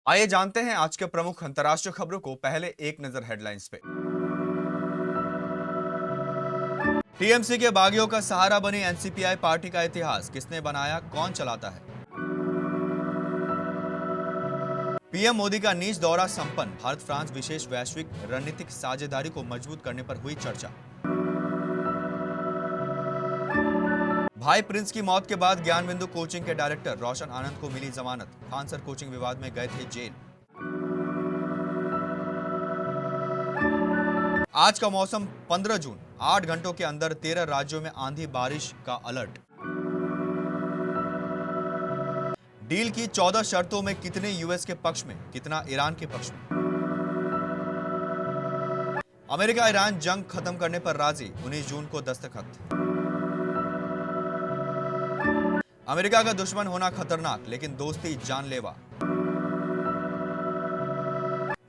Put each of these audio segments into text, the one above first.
आइए जानते हैं आज के प्रमुख अंतर्राष्ट्रीय खबरों को। पहले एक नजर हेडलाइंस पे। टीएमसी के बागियों का सहारा बनी एनसीपीआई पार्टी का इतिहास किसने बनाया, कौन चलाता है। पीएम मोदी का नीच दौरा संपन्न, भारत फ्रांस विशेष वैश्विक रणनीतिक साझेदारी को मजबूत करने पर हुई चर्चा। भाई प्रिंस की मौत के बाद ज्ञानबिंदु कोचिंग के डायरेक्टर रोशन आनंद को मिली जमानत, खान सर कोचिंग विवाद में गए थे जेल। आज का मौसम 15 जून, 8 घंटों के अंदर 13 राज्यों में आंधी बारिश का अलर्ट। डील की 14 शर्तों में कितने यूएस के पक्ष में, कितना ईरान के पक्ष में। अमेरिका ईरान जंग खत्म करने पर राजी, 19 जून को दस्तखत। अमेरिका का दुश्मन होना खतरनाक लेकिन दोस्ती जानलेवा।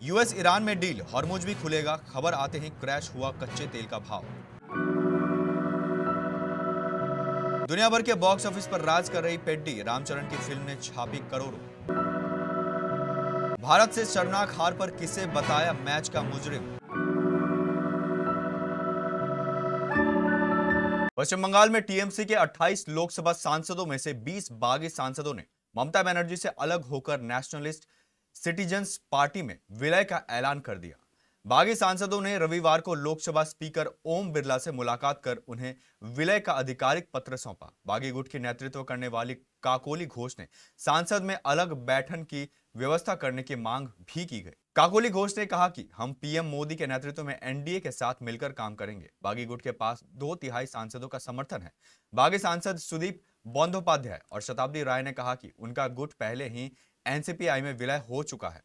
यूएस ईरान में डील, हॉर्मुज भी खुलेगा, खबर आते ही क्रैश हुआ कच्चे तेल का भाव। दुनिया भर के बॉक्स ऑफिस पर राज कर रही पेड्डी, रामचरण की फिल्म ने छापी करोड़ों। भारत से शर्मनाक हार पर किसे बताया मैच का मुजरिम। पश्चिम बंगाल में टीएमसी के 28 लोकसभा सांसदों में से 20 बागी सांसदों ने ममता बनर्जी से अलग होकर नेशनलिस्ट सिटीजन्स पार्टी में विलय का ऐलान कर दिया। बागी सांसदों ने रविवार को लोकसभा स्पीकर ओम बिरला से मुलाकात कर उन्हें विलय का आधिकारिक पत्र सौंपा। बागी गुट की नेतृत्व करने वाली काकोली घोष ने सांसद में अलग बैठन की व्यवस्था करने की मांग भी की गई। काकोली घोष ने कहा कि हम पीएम मोदी के नेतृत्व में एनडीए के साथ मिलकर काम करेंगे। बागी गुट के पास 2/3 सांसदों का समर्थन है। बागी सांसद सुदीप बंदोपाध्याय और शताब्दी राय ने कहा कि उनका गुट पहले ही एनसीपीआई में विलय हो चुका है।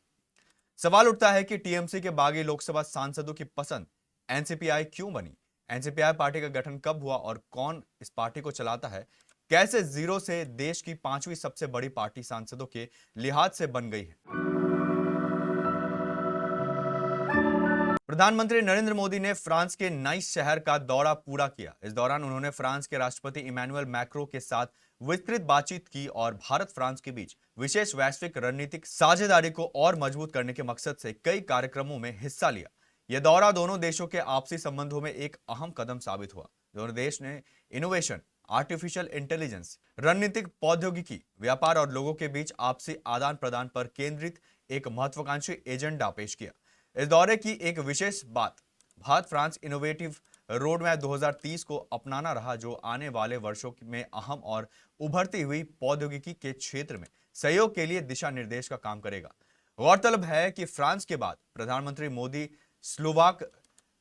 सवाल उठता है कि टीएमसी के बागी लोकसभा सांसदों की पसंद एनसीपीआई क्यों बनी। एनसीपीआई पार्टी का गठन कब हुआ और कौन इस पार्टी को चलाता है। कैसे जीरो से देश की 5वीं सबसे बड़ी पार्टी सांसदों के लिहाज से बन गई है। प्रधानमंत्री नरेंद्र मोदी ने फ्रांस के नाइस शहर का दौरा पूरा किया। इस दौरान उन्होंने फ्रांस के राष्ट्रपति इमैनुअल मैक्रों के साथ विस्तृत बातचीत की और भारत फ्रांस के बीच विशेष वैश्विक रणनीतिक साझेदारी को और मजबूत करने के मकसद से कई कार्यक्रमों में हिस्सा लिया। यह दौरा दोनों देशों के आपसी संबंधों में एक अहम कदम साबित हुआ। दोनों देश ने इनोवेशन, आर्टिफिशियल इंटेलिजेंस, रणनीतिक प्रौद्योगिकी, व्यापार और लोगों के बीच आपसी आदान प्रदान पर केंद्रित एक महत्वाकांक्षी एजेंडा पेश किया। इस दौरे की एक विशेष बात Bharat France innovative road map 2030 को अपनाना रहा, जो आने वाले वर्षों में अहम और उभरती हुई प्रौद्योगिकी के क्षेत्र में सहयोग के लिए दिशा निर्देश का काम करेगा। गौरतलब है कि फ्रांस के बाद प्रधानमंत्री मोदी स्लोवाक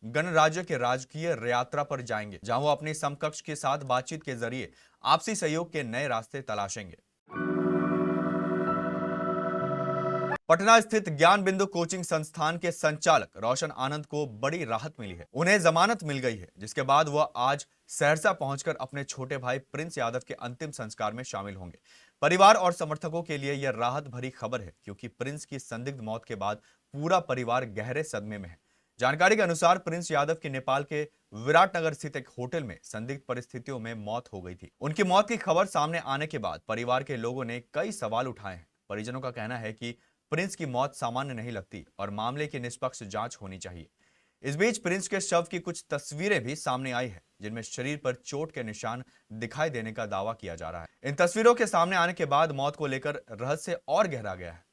गणराज्य के राजकीय यात्रा पर जाएंगे, जहां वो अपने समकक्ष के साथ बातचीत के जरिए आपसी सहयोग के नए रास्ते तलाशेंगे। पटना स्थित ज्ञान बिंदु कोचिंग संस्थान के संचालक रोशन आनंद को बड़ी राहत मिली है। उन्हें जमानत मिल गई है, जिसके बाद वह आज सहरसा पहुंचकर अपने छोटे भाई प्रिंस यादव के अंतिम संस्कार में शामिल होंगे। परिवार और समर्थकों के लिए यह राहत भरी खबर है, क्योंकि प्रिंस की संदिग्ध मौत के बाद पूरा परिवार गहरे सदमे में है। जानकारी के अनुसार प्रिंस यादव की नेपाल के विराटनगर स्थित एक होटल में संदिग्ध परिस्थितियों में मौत हो गई थी। उनकी मौत की खबर सामने आने के बाद परिवार के लोगों ने कई सवाल उठाए हैं। परिजनों का कहना है कि प्रिंस की मौत सामान्य नहीं लगती और मामले की निष्पक्ष जांच होनी चाहिए। इस बीच प्रिंस के शव की कुछ तस्वीरें भी सामने आई है, जिनमें शरीर पर चोट के निशान दिखाई देने का दावा किया जा रहा है। इन तस्वीरों के सामने आने के बाद मौत को लेकर रहस्य और गहरा गया है।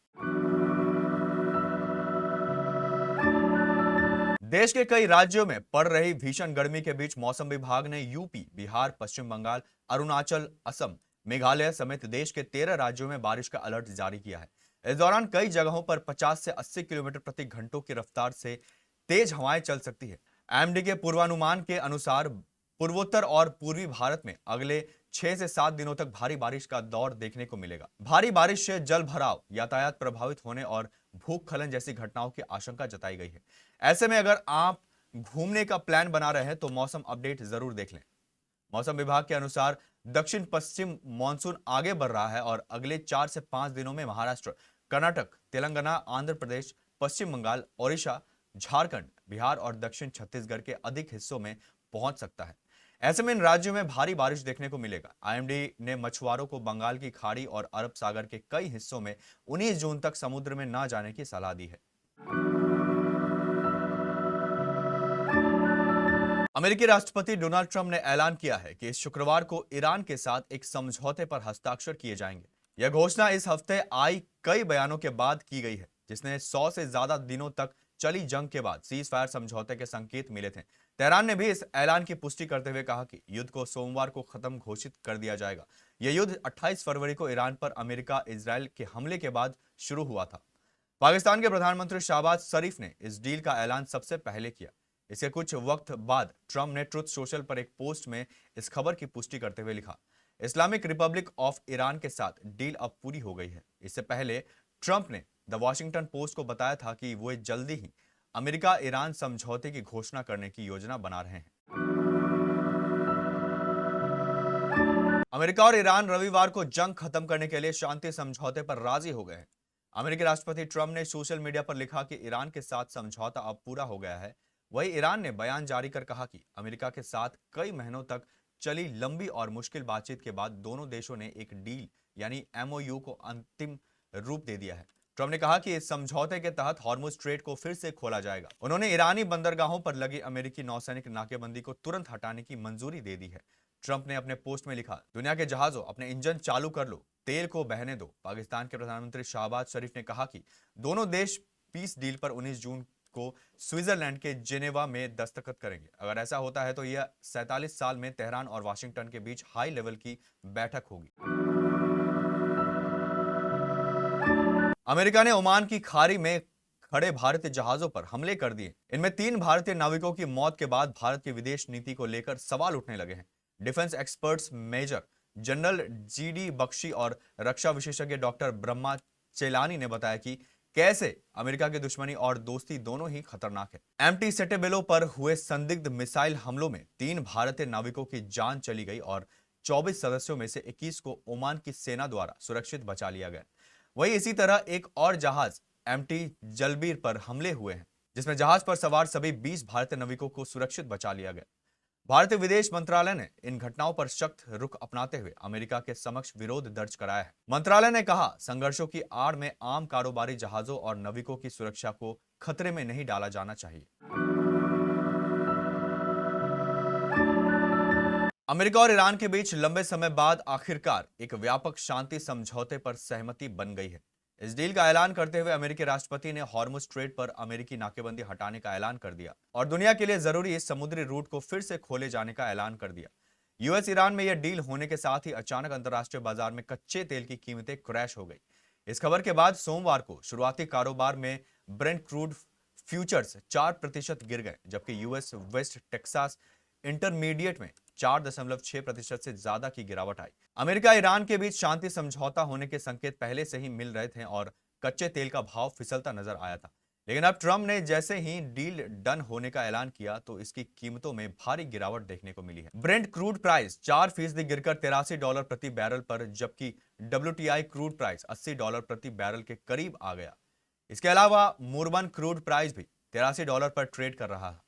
देश के कई राज्यों में पड़ रही भीषण गर्मी के बीच मौसम विभाग ने यूपी, बिहार, पश्चिम बंगाल, अरुणाचल, असम, मेघालय समेत देश के 13 राज्यों में बारिश का अलर्ट जारी किया है। इस दौरान कई जगहों पर 50 से 80 किलोमीटर प्रति घंटों की रफ्तार से तेज हवाएं चल सकती है। एमडी के पूर्वानुमान के अनुसार पूर्वोत्तर और पूर्वी भारत में अगले 6 से 7 दिनों तक भारी बारिश का दौर देखने को मिलेगा। भारी बारिश से जल भराव, यातायात प्रभावित होने और भूस्खलन जैसी घटनाओं की आशंका जताई गई है। ऐसे में अगर आप घूमने का प्लान बना रहे हैं तो मौसम अपडेट जरूर देख लें। मौसम विभाग के अनुसार दक्षिण पश्चिम मानसून आगे बढ़ रहा है और अगले 4 से 5 दिनों में महाराष्ट्र, कर्नाटक, तेलंगाना, आंध्र प्रदेश, पश्चिम बंगाल, ओडिशा, झारखंड, बिहार और दक्षिण छत्तीसगढ़ के अधिक हिस्सों में पहुंच सकता है। ऐसे में इन राज्यों में भारी बारिश देखने को मिलेगा। आईएमडी ने मछुआरों को बंगाल की खाड़ी और अरब सागर के कई हिस्सों में 19 जून तक समुद्र में न जाने की सलाह दी है। अमेरिकी राष्ट्रपति डोनाल्ड ट्रंप ने ऐलान किया है कि इस शुक्रवार को ईरान के साथ एक समझौते पर हस्ताक्षर किए जाएंगे। यह घोषणा इस हफ्ते आई कई बयानों के बाद की गई है, जिसने 100 से ज्यादा दिनों तक चली जंग के बाद सीज फायर समझौते के संकेत मिले थे। तेहरान ने भी इस ऐलान की पुष्टि करते हुए कहा कि युद्ध को सोमवार को खत्म घोषित कर दिया जाएगा। यह युद्ध 28 फरवरी को ईरान पर अमेरिका इजरायल के हमले के बाद शुरू हुआ था। पाकिस्तान के प्रधानमंत्री शहबाज शरीफ ने इस डील का ऐलान सबसे पहले किया। इसके कुछ वक्त बाद ट्रंप ने ट्रुथ सोशल पर एक पोस्ट में इस खबर की पुष्टि करते हुए लिखा, इस्लामिक रिपब्लिक ऑफ ईरान के साथ डील अब पूरी हो गई है। इससे पहले ट्रंप ने द वॉशिंगटन पोस्ट को बताया था कि वो जल्दी ही अमेरिका ईरान समझौते की घोषणा करने की योजना बना रहे हैं। अमेरिका और ईरान रविवार को जंग खत्म करने के लिए शांति समझौते पर राजी हो गए हैं। अमेरिकी राष्ट्रपति ट्रंप ने सोशल मीडिया पर लिखा कि ईरान के साथ समझौता अब पूरा हो गया है। वहीं ईरान ने बयान जारी कर कहा कि अमेरिका के साथ कई महीनों तक चली लंबी और मुश्किल बातचीत के बाद दोनों देशों ने एक डील यानी एमओयू को अंतिम रूप दे दिया है। ट्रंप ने कहा कि इस समझौते के तहत हॉर्मुज स्ट्रेट को फिर से खोला जाएगा। उन्होंने ईरानी बंदरगाहों पर लगी अमेरिकी नौसैनिक नाकेबंदी को तुरंत हटाने की मंजूरी दे दी है। ट्रंप ने अपने पोस्ट में लिखा, दुनिया के जहाजों अपने इंजन चालू कर लो, तेल को बहने दो। पाकिस्तान के प्रधानमंत्री शहबाज शरीफ ने कहा कि दोनों देश पीस डील पर 19 जून को स्विट्जरलैंड के जेनेवा में दस्तखत करेंगे। अगर ऐसा होता है तो यह 47 साल में तेहरान और वाशिंगटन के बीच हाई लेवल की बैठक होगी। अमेरिका ने ओमान की खाड़ी में खड़े भारतीय जहाजों पर हमले कर दिए। इनमें 3 भारतीय नाविकों की मौत के बाद भारत की विदेश नीति को लेकर सवाल उठने लगे हैं। Defence experts major general GD Bakshi और रक्षा विशेषज्ञ डॉक्टर ब्रह्मा चेलानी ने बताया कि कैसे अमेरिका की दुश्मनी और दोस्ती दोनों ही खतरनाक है। एमटी सेटेबेलो पर हुए संदिग्ध मिसाइल हमलों में 3 भारतीय नाविकों की जान चली गई और 24 सदस्यों में से 21 को ओमान की सेना द्वारा सुरक्षित बचा लिया गया। वहीं इसी तरह एक और जहाज एमटी जलबीर पर हमले हुए हैं, जिसमें जहाज पर सवार सभी 20 भारतीय नाविकों को सुरक्षित बचा लिया गया। भारतीय विदेश मंत्रालय ने इन घटनाओं पर सख्त रुख अपनाते हुए अमेरिका के समक्ष विरोध दर्ज कराया है। मंत्रालय ने कहा, संघर्षों की आड़ में आम कारोबारी जहाजों और नाविकों की सुरक्षा को खतरे में नहीं डाला जाना चाहिए। अमेरिका और ईरान के बीच लंबे समय बाद आखिरकार एक व्यापक शांति समझौते पर सहमति बन गई है। इस डील का ऐलान करते हुए अमेरिकी राष्ट्रपति ने हॉर्मुज स्ट्रेट पर अमेरिकी नाकेबंदी हटाने का ऐलान कर दिया और दुनिया के लिए जरूरी इस समुद्री रूट को फिर से खोले जाने का ऐलान कर दिया। यूएस ईरान में यह डील होने के साथ ही अचानक अंतर्राष्ट्रीय बाजार में कच्चे तेल की कीमतें क्रैश हो गई। इस खबर के बाद सोमवार को शुरुआती कारोबार में ब्रेंट क्रूड फ्यूचर्स 4% गिर गए, जबकि यूएस वेस्ट टेक्सास इंटरमीडिएट में 4.6% से ज्यादा की गिरावट आई। अमेरिका ईरान के बीच शांति समझौता होने के संकेत पहले से ही मिल रहे थे और कच्चे तेल का भाव फिसलता नजर आया था। लेकिन अब ट्रंप ने जैसे ही डील डन होने का ऐलान किया तो इसकी कीमतों में भारी गिरावट देखने को मिली है। ब्रेंट क्रूड प्राइस 4% गिरकर $83 प्रति बैरल पर, जबकि WTI क्रूड प्राइस $80 प्रति बैरल के करीब आ गया। इसके अलावा मुर्बन क्रूड प्राइस भी $83 पर ट्रेड कर रहा है।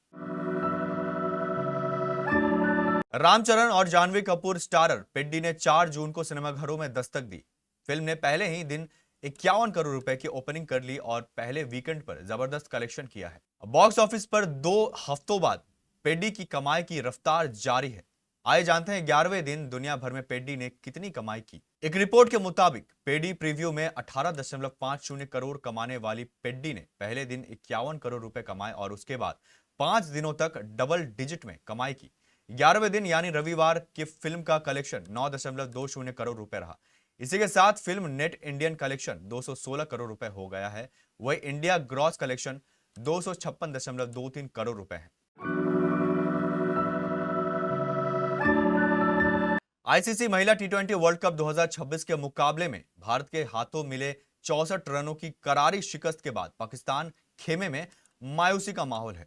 रामचरण और जानवी कपूर स्टारर पेड्डी ने 4 जून को सिनेमाघरों में दस्तक दी। फिल्म ने पहले ही दिन 51 करोड़ रुपए की ओपनिंग कर ली और पहले वीकेंड पर जबरदस्त कलेक्शन किया है। बॉक्स ऑफिस पर 2 हफ्तों बाद पेड्डी की कमाई की रफ्तार जारी है। आइए जानते हैं 11वें दिन दुनिया भर में पेड्डी ने कितनी कमाई की। एक रिपोर्ट के मुताबिक पेड्डी प्रीव्यू में 18.50 करोड़ कमाने वाली पेड्डी ने पहले दिन 51 करोड़ रुपए कमाए और उसके बाद 5 दिनों तक डबल डिजिट में कमाई की। 11वें दिन यानी रविवार की फिल्म का कलेक्शन 9.20 करोड़ रुपए रहा। इसी के साथ film net Indian collection 216 crore रुपए हो गया है। वही इंडिया ग्रॉस कलेक्शन 256.23 करोड़ रुपए है। आईसीसी महिला टी20 वर्ल्ड कप 2026 के मुकाबले में भारत के हाथों मिले 64 रनों की करारी शिकस्त के बाद पाकिस्तान खेमे में मायूसी का माहौल है।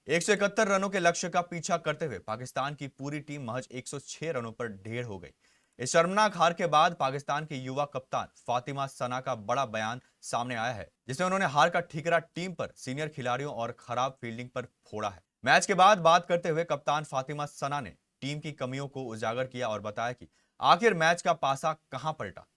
171 रनों के लक्ष्य का पीछा करते हुए पाकिस्तान की पूरी टीम महज 106 रनों पर ढेर हो गई। इस शर्मनाक हार के बाद पाकिस्तान की युवा कप्तान फातिमा सना का बड़ा बयान सामने आया है, जिसमें उन्होंने हार का ठीकरा टीम पर, सीनियर खिलाड़ियों और खराब फील्डिंग पर फोड़ा है। मैच के बाद बात करते हुए कप्तान फातिमा सना ने टीम की कमियों को उजागर किया और बताया कि आखिर मैच का पासा कहां पलटा।